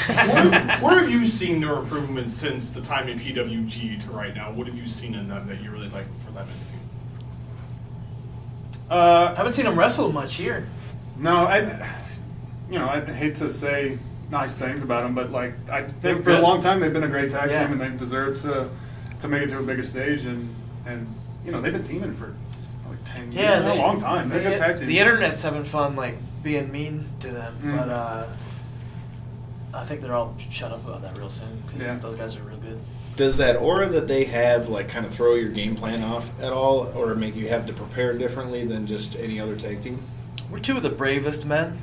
Where have you seen their improvements since the time in PWG to right now? What have you seen in them that you really like for them as a team? I haven't seen them wrestle much here. No, I hate to say nice things about them, but like I think for good. a long time they've been a great tag Yeah. team, and they've deserved to make it to a bigger stage, and they've been teaming for like 10 years. Yeah, It's been a long time. They're a good tag team. The internet's having fun, like being mean to them, but I think they're all shut up about that real soon because those guys are real good. Does that aura that they have like kind of throw your game plan off at all, or make you have to prepare differently than just any other tag team? We're two of the bravest men,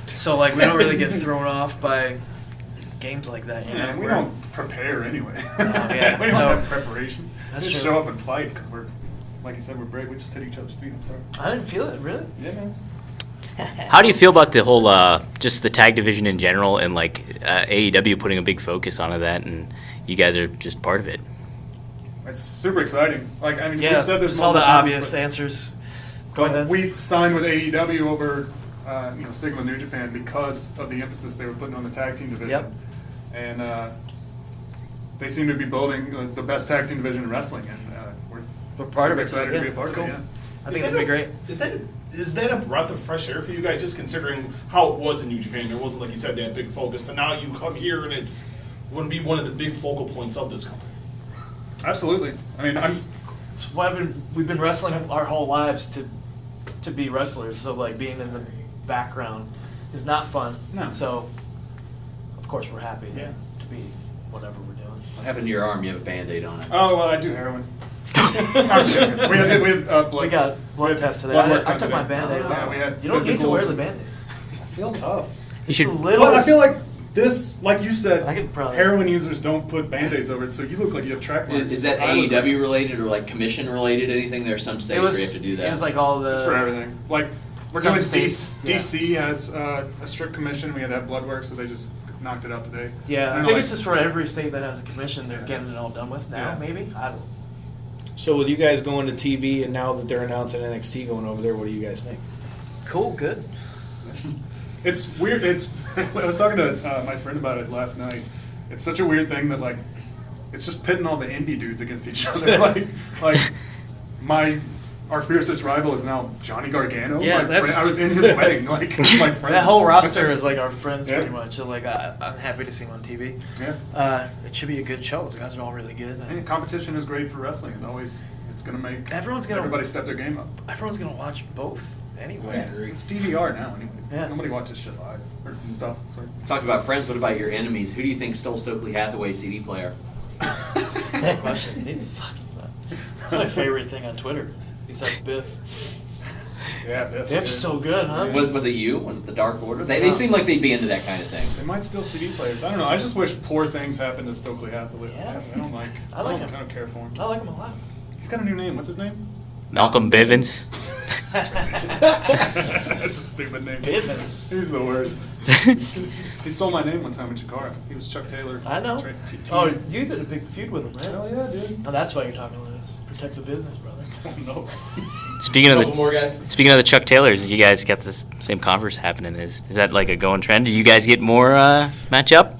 so like we don't really get thrown off by games like that. You know, we don't prepare anyway. Yeah, we don't have preparation. That's We just true. show up and fight because we're, like you said, we're brave. We just hit each other's feet. I'm sorry. I didn't feel it really. Yeah, man. How do you feel about the whole, just the tag division in general and like AEW putting a big focus onto that, and you guys are just part of it? It's super exciting. Like we've Yeah, said this it's all the multiple times, obvious but- answers. Go ahead. We signed with AEW over, sticking with New Japan because of the emphasis they were putting on the tag team division. Yep. And they seem to be building the best tag team division in wrestling, and We're part of super it, excited yeah, to be a part it's of it. cool. Yeah. I think it's gonna be great. Is that a breath of fresh air for you guys, just considering how it was in New Japan? There wasn't, like you said, that big focus, and now you come here and it's going to be one of the big focal points of this company. Absolutely. I mean, It's why we've been wrestling our whole lives to be wrestlers. So like being in the background is not fun. No. So of course we're happy Yeah. to be whatever we're doing. What happened to your arm? You have a Band-Aid on it. oh well, I do heroin. I'm joking. We had We got blood tests today. blood work I done took today. my Band-Aid Yeah, off. we had You don't need to wear physicals. the Band-Aid. I feel tough. You should. It's a little. Well, I feel like this, like you said, I could probably- heroin users don't put Band-Aids over it, so you look like you have track marks. Is that I look like- AEW related or like commission related? Anything? There's some states It where you was. have to do that. It was like all the. It's for everything. Like, we're Some doing states, yeah. DC has a strict commission. We had to have blood work, so they just knocked it out today. Yeah, I And think like- it's just for every state that has a commission. They're getting it all done with now. Yeah. Maybe I don't. So with you guys going to TV and now that they're announcing NXT going over there, what do you guys think? Cool. Good. It's weird. I was talking to my friend about it last night. It's such a weird thing that like, it's just pitting all the indie dudes against each other. like our fiercest rival is now Johnny Gargano. Yeah, My that's- friend, I was in his wedding. Like my friend. That whole roster is like our friends Yeah. pretty much. So like I'm happy to see them on TV. Yeah. It should be a good show. Those guys are all really good. And competition is great for wrestling. It's gonna make Everyone's gonna- everybody step their game up. Everyone's gonna watch both anyway. I agree. It's DVR now anyway. Yeah. Nobody watches shit live or stuff. Sorry. Talked about friends. What about your enemies? Who do you think stole Stokely Hathaway's CD player? Good question. That's my favorite thing on Twitter. Besides Biff. Yeah, Biff's Biff's good. so good, huh? Was it you? Was it the Dark Order? They seem like they'd be into that kind of thing. They might steal CD players. I don't know. I just wish poor things happened to Stokely Hathaway. Yeah. I don't like. I like don't, him. I don't care for him. I like him a lot. He's got a new name. What's his name? Malcolm Bivens. That's a stupid name. Bivens. He's the worst. He stole my name one time in Chikara. He was Chuck Taylor. I know. Oh, you did a big feud with him, right? Hell yeah, dude. Oh, that's why you're talking like this. Protect the business, brother. No. Speaking of Couple more guys. Speaking of the Chuck Taylors, you guys got this same conference happening. Is that like a going trend? Do you guys get more matchup?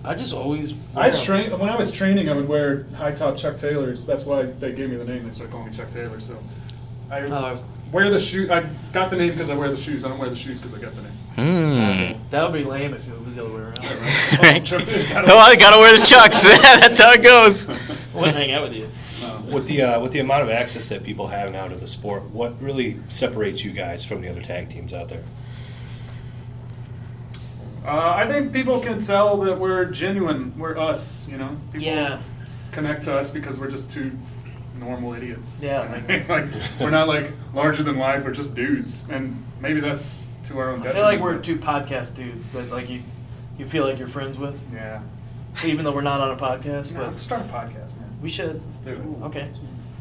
I just always. When I was training, I would wear high top Chuck Taylors. That's why they gave me the name. They started calling me Chuck Taylor. So I wear the shoe. I got the name because I wear the shoes. I don't wear the shoes because I got the name. That would be lame if it was the other way around. Right. Chuck Taylor's Oh, I gotta wear the Chucks. That's how it goes. I wouldn't hang out with you. With the amount of access that people have now to the sport, what really separates you guys from the other tag teams out there? I think people can tell that we're genuine. We're us, you know. People Yeah. connect to us because we're just two normal idiots. Yeah. like we're not like larger than life. We're just dudes, and maybe that's to our own I detriment. feel like we're two podcast dudes that like you feel like you're friends with, Yeah. even though we're not on a podcast. No, But let's start a podcast, man. we should. Let's do it. Okay.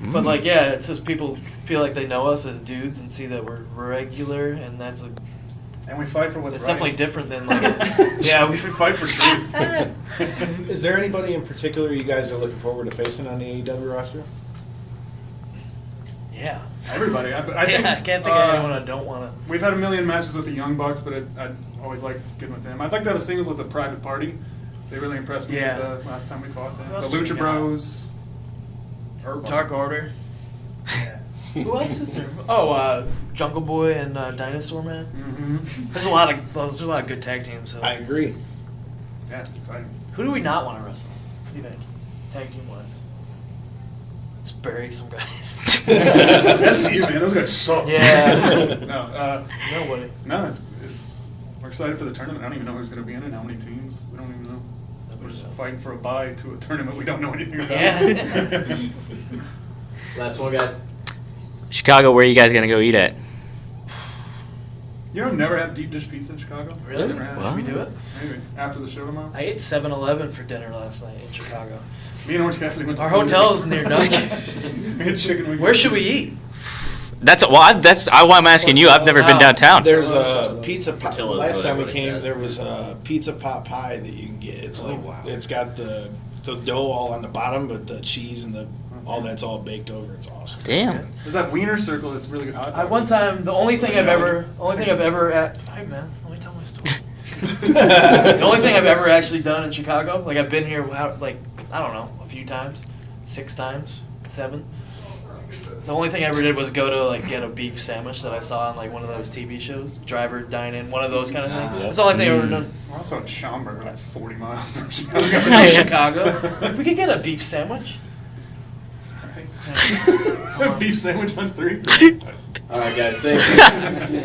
But like, yeah, it's just people feel like they know us as dudes and see that we're regular, and that's And we fight for what's it's right. definitely different than like. Yeah, we should fight for truth. Is there anybody in particular you guys are looking forward to facing on the AEW roster? Yeah. Everybody. I think, I can't think of anyone I don't want to. We've had a million matches with the Young Bucks, but I always like getting with them. I'd like to have a singles with the Private Party. They really impressed me Yeah. the last time we fought them. Who The else do we Lucha got? Bros. Urban. Dark Order. Who else is there? Oh, Jungle Boy and Dinosaur Man. Mm-hmm. There's a lot of good tag teams. So. I agree. Yeah, it's exciting. Who do we not want to wrestle? What do you think? Tag team wise. Just bury some guys. That's you, man. Those guys suck. Yeah. No, Nobody. no, it's we're excited for the tournament. I don't even know who's going to be in it. How many teams? We don't even know. We're just fighting for a bye to a tournament we don't know anything about. Yeah. Last one, guys. Chicago, where are you guys gonna go eat at? You know, I've never had deep dish pizza in Chicago. Really? Never had. Should we do it? Maybe after the show tomorrow. I ate 7-Eleven for dinner last night in Chicago. Me and Orange Cassidy went to Our Hooters. hotel is near Nugget. We had chicken wings. Where should we eat? That's why I'm asking you. I've never been downtown. There's a pizza pot. Portillo's Last time we what it came, says. there was a pizza pot pie that you can get. It's like wow. it's got the dough all on the bottom, but the cheese and all that's all baked over. It's awesome. Damn. There's that wiener circle that's really good hot dog. One time, the only thing I've ever Hey man, let me tell my story. The only thing I've ever actually done in Chicago, like I've been here, like I don't know, a few times, 6 times, 7. The only thing I ever did was go to like get a beef sandwich that I saw on like one of those TV shows, Driver Dine In, one of those kind of things. That's the only thing I've ever done. We're also in Schaumburg, like 40 miles from Chicago. In Chicago, we could get a beef sandwich. Right. Beef sandwich on 3. All right, guys. Thank you.